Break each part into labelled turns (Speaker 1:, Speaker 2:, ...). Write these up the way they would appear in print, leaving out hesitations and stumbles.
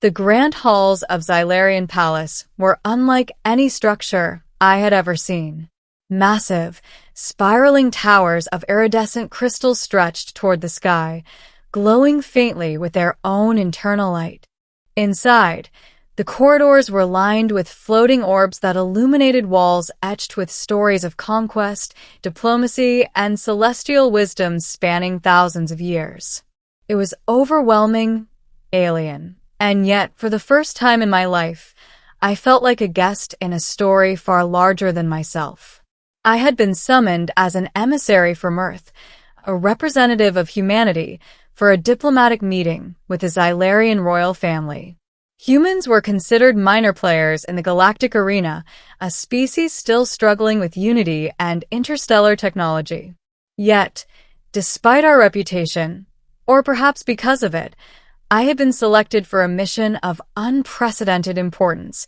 Speaker 1: The grand halls of Xylarion Palace were unlike any structure I had ever seen. Massive, spiraling towers of iridescent crystal stretched toward the sky, glowing faintly with their own internal light. Inside, the corridors were lined with floating orbs that illuminated walls etched with stories of conquest, diplomacy, and celestial wisdom spanning thousands of years. It was overwhelming, alien, and yet, for the first time in my life, I felt like a guest in a story far larger than myself. I had been summoned as an emissary from Earth, a representative of humanity, for a diplomatic meeting with the Xylarion royal family. Humans were considered minor players in the galactic arena, a species still struggling with unity and interstellar technology. Yet, despite our reputation, or perhaps because of it, I had been selected for a mission of unprecedented importance: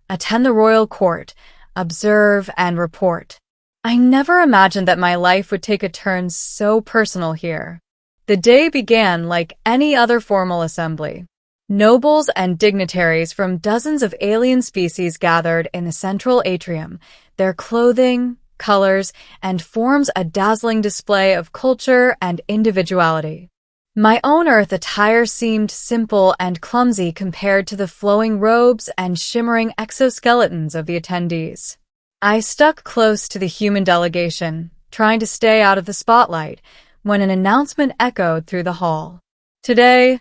Speaker 1: attend the royal court, observe, and report. I never imagined that my life would take a turn so personal here. The day began like any other formal assembly. Nobles and dignitaries from dozens of alien species gathered in the central atrium, their clothing, colors, and forms a dazzling display of culture and individuality. My own Earth attire seemed simple and clumsy compared to the flowing robes and shimmering exoskeletons of the attendees. I stuck close to the human delegation, trying to stay out of the spotlight, when an announcement echoed through the hall. Today,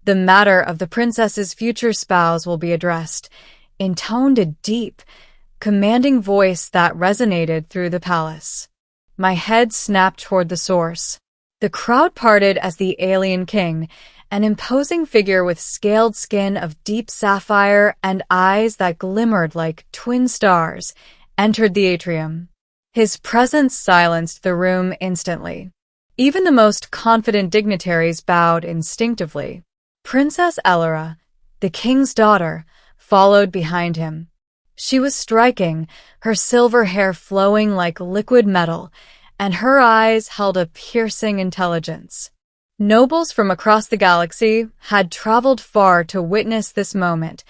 Speaker 1: the matter of the princess's future spouse will be addressed, intoned a deep, commanding voice that resonated through the palace. My head snapped toward the source. The crowd parted as the alien king, an imposing figure with scaled skin of deep sapphire and eyes that glimmered like twin stars, entered the atrium. His presence silenced the room instantly. Even the most confident dignitaries bowed instinctively. Princess Elyra, the king's daughter, followed behind him. She was striking, her silver hair flowing like liquid metal, and her eyes held a piercing intelligence. Nobles from across the galaxy had traveled far to witness this moment,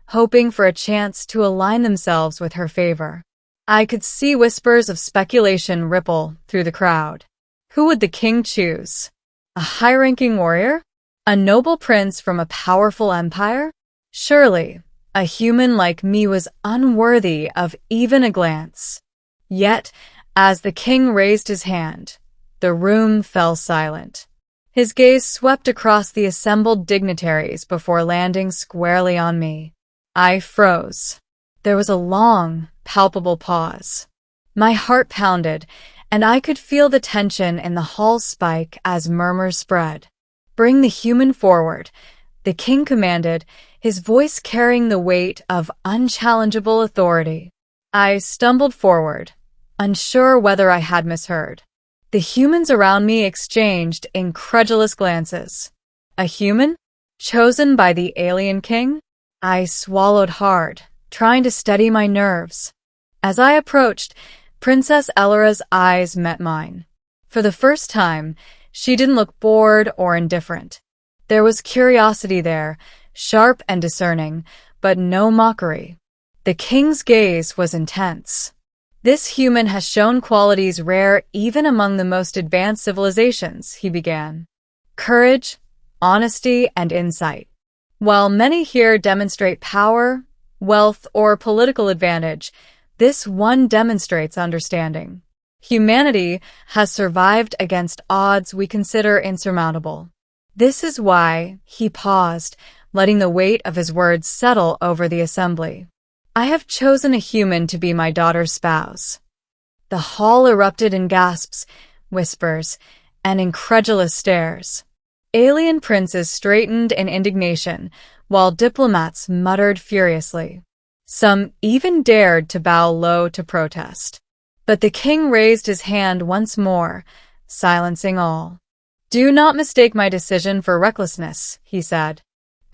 Speaker 1: hoping for a chance to align themselves with her favor. I could see whispers of speculation ripple through the crowd. Who would the king choose? A high-ranking warrior? A noble prince from a powerful empire? Surely, a human like me was unworthy of even a glance. Yet, as the king raised his hand, the room fell silent. His gaze swept across the assembled dignitaries before landing squarely on me. I froze. There was a long, palpable pause. My heart pounded, and I could feel the tension in the hall spike as murmurs spread. "Bring the human forward," the king commanded, his voice carrying the weight of unchallengeable authority. I stumbled forward, unsure whether I had misheard. The humans around me exchanged incredulous glances. A human? Chosen by the alien king? I swallowed hard, trying to steady my nerves. As I approached, Princess Elyra's eyes met mine. For the first time, she didn't look bored or indifferent. There was curiosity there, sharp and discerning, but no mockery. The king's gaze was intense. "This human has shown qualities rare even among the most advanced civilizations," he began. "Courage, honesty, and insight. While many here demonstrate power, wealth, or political advantage, this one demonstrates understanding. Humanity has survived against odds we consider insurmountable. This is why," he paused, letting the weight of his words settle over the assembly, "I have chosen a human to be my daughter's spouse." The hall erupted in gasps, whispers, and incredulous stares. Alien princes straightened in indignation, while diplomats muttered furiously. Some even dared to bow low to protest. But the king raised his hand once more, silencing all. "Do not mistake my decision for recklessness," he said.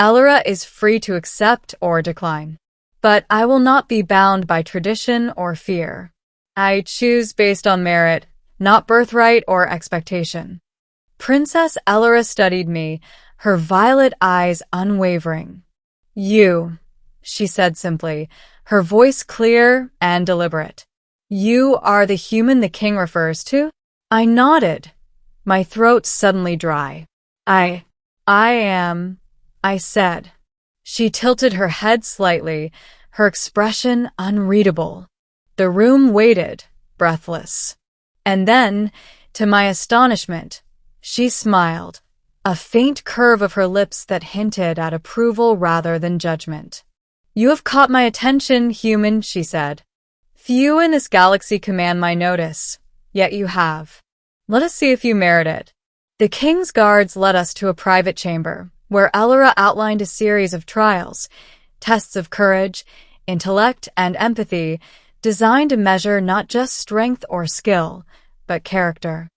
Speaker 1: "Elyra is free to accept or decline. But I will not be bound by tradition or fear. I choose based on merit, not birthright or expectation." Princess Elyra studied me, her violet eyes unwavering. You, she said simply, her voice clear and deliberate. You are the human the king refers to? I nodded, my throat suddenly dry. I am, I said. She tilted her head slightly, her expression unreadable. The room waited, breathless. And then, to my astonishment, she smiled, a faint curve of her lips that hinted at approval rather than judgment. You have caught my attention, human, she said. Few in this galaxy command my notice, yet you have. Let us see if you merit it. The king's guards led us to a private chamber, where Elyra outlined a series of trials, tests of courage, intellect, and empathy, designed to measure not just strength or skill, but character.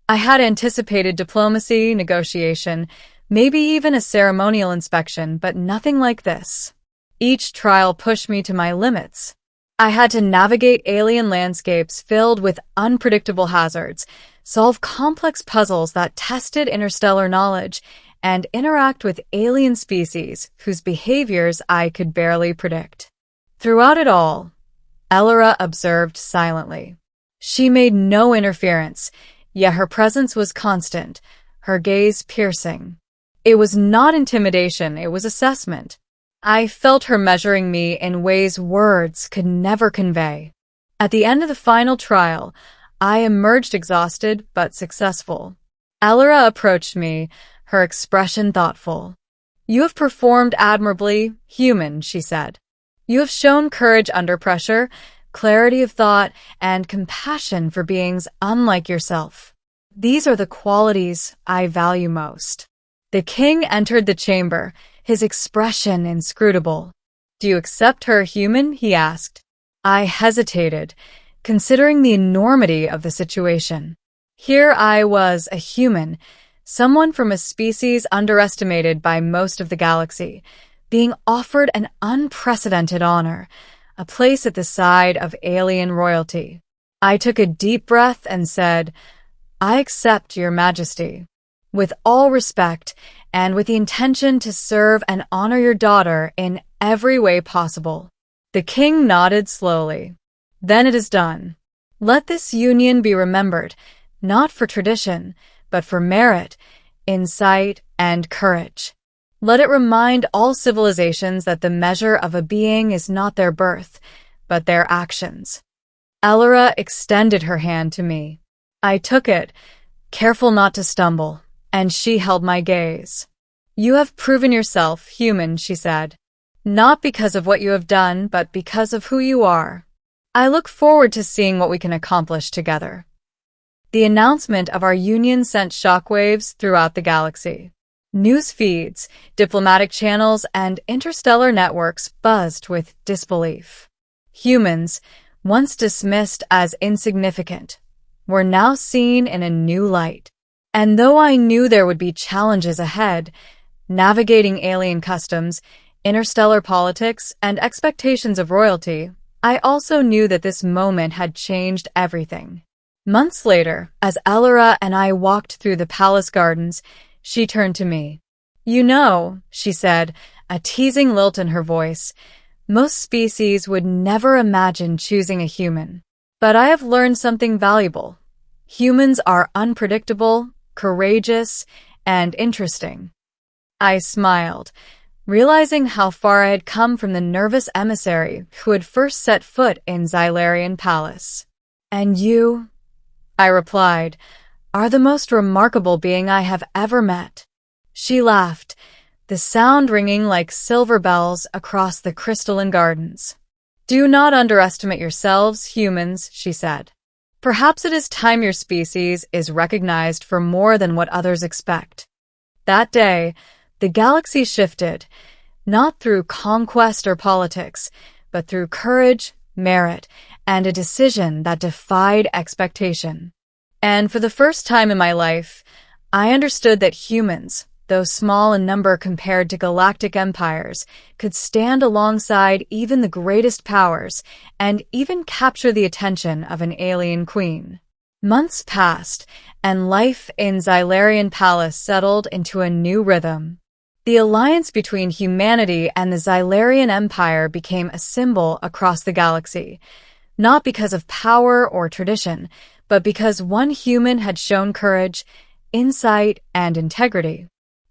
Speaker 1: I had anticipated diplomacy, negotiation, maybe even a ceremonial inspection, but nothing like this. Each trial pushed me to my limits. I had to navigate alien landscapes filled with unpredictable hazards, solve complex puzzles that tested interstellar knowledge, and interact with alien species whose behaviors I could barely predict. Throughout it all, Elyra observed silently. She made no interference, yet her presence was constant, her gaze piercing. It was not intimidation, it was assessment. I felt her measuring me in ways words could never convey. At the end of the final trial, I emerged exhausted but successful. Elyra approached me, her expression thoughtful. You have performed admirably, human, she said. You have shown courage under pressure, clarity of thought, and compassion for beings unlike yourself. These are the qualities I value most. The king entered the chamber, his expression inscrutable. Do you accept her, human? He asked. I hesitated, considering the enormity of the situation. Here I was, a human, someone from a species underestimated by most of the galaxy, being offered an unprecedented honor, a place at the side of alien royalty. I took a deep breath and said, I accept your majesty. With all respect, and with the intention to serve and honor your daughter in every way possible. The king nodded slowly. Then it is done. Let this union be remembered, not for tradition, but for merit, insight, and courage. Let it remind all civilizations that the measure of a being is not their birth, but their actions. Elyra extended her hand to me. I took it, careful not to stumble, and she held my gaze. You have proven yourself human, she said. Not because of what you have done, but because of who you are. I look forward to seeing what we can accomplish together. The announcement of our union sent shockwaves throughout the galaxy. News feeds, diplomatic channels, and interstellar networks buzzed with disbelief. Humans, once dismissed as insignificant, were now seen in a new light. And though I knew there would be challenges ahead, navigating alien customs, interstellar politics, and expectations of royalty, I also knew that this moment had changed everything. Months later, as Elyra and I walked through the palace gardens, she turned to me. You know, she said, a teasing lilt in her voice, most species would never imagine choosing a human. But I have learned something valuable. Humans are unpredictable, courageous, and interesting. I smiled, realizing how far I had come from the nervous emissary who had first set foot in Xylarion Palace. And you, I replied, are the most remarkable being I have ever met. She laughed, the sound ringing like silver bells across the crystalline gardens. Do not underestimate yourselves, humans, she said. Perhaps it is time your species is recognized for more than what others expect. That day, the galaxy shifted, not through conquest or politics, but through courage, merit, and a decision that defied expectation. And for the first time in my life, I understood that humans, though small in number compared to galactic empires, could stand alongside even the greatest powers and even capture the attention of an alien queen. Months passed, and life in Xylarion Palace settled into a new rhythm. The alliance between humanity and the Xylarion Empire became a symbol across the galaxy, not because of power or tradition, but because one human had shown courage, insight, and integrity.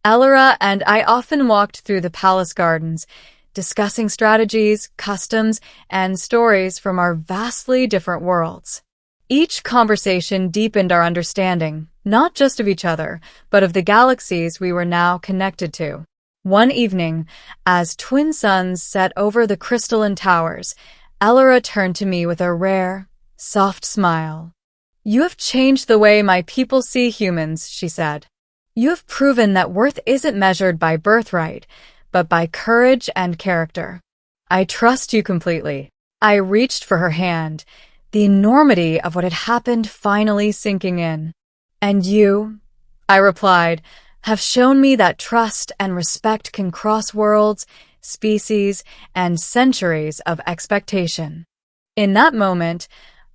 Speaker 1: Elyra and I often walked through the palace gardens, discussing strategies, customs, and stories from our vastly different worlds. Each conversation deepened our understanding, not just of each other, but of the galaxies we were now connected to. One evening, as twin suns set over the crystalline towers, Elyra turned to me with a rare, soft smile. "You have changed the way my people see humans," she said. "You have proven that worth isn't measured by birthright, but by courage and character. I trust you completely." I reached for her hand, the enormity of what had happened finally sinking in. "And you," I replied, "have shown me that trust and respect can cross worlds, species, and centuries of expectation." In that moment,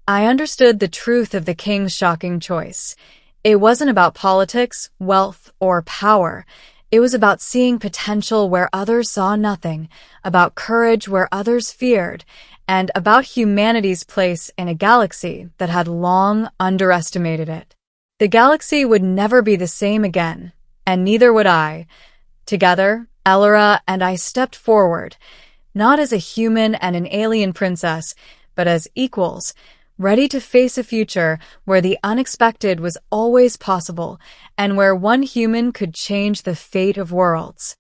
Speaker 1: I understood the truth of the king's shocking choice. It wasn't about politics, wealth, or power. It was about seeing potential where others saw nothing, about courage where others feared, and about humanity's place in a galaxy that had long underestimated it. The galaxy would never be the same again, and neither would I. Together, Elyra and I stepped forward, not as a human and an alien princess, but as equals, ready to face a future where the unexpected was always possible and where one human could change the fate of worlds.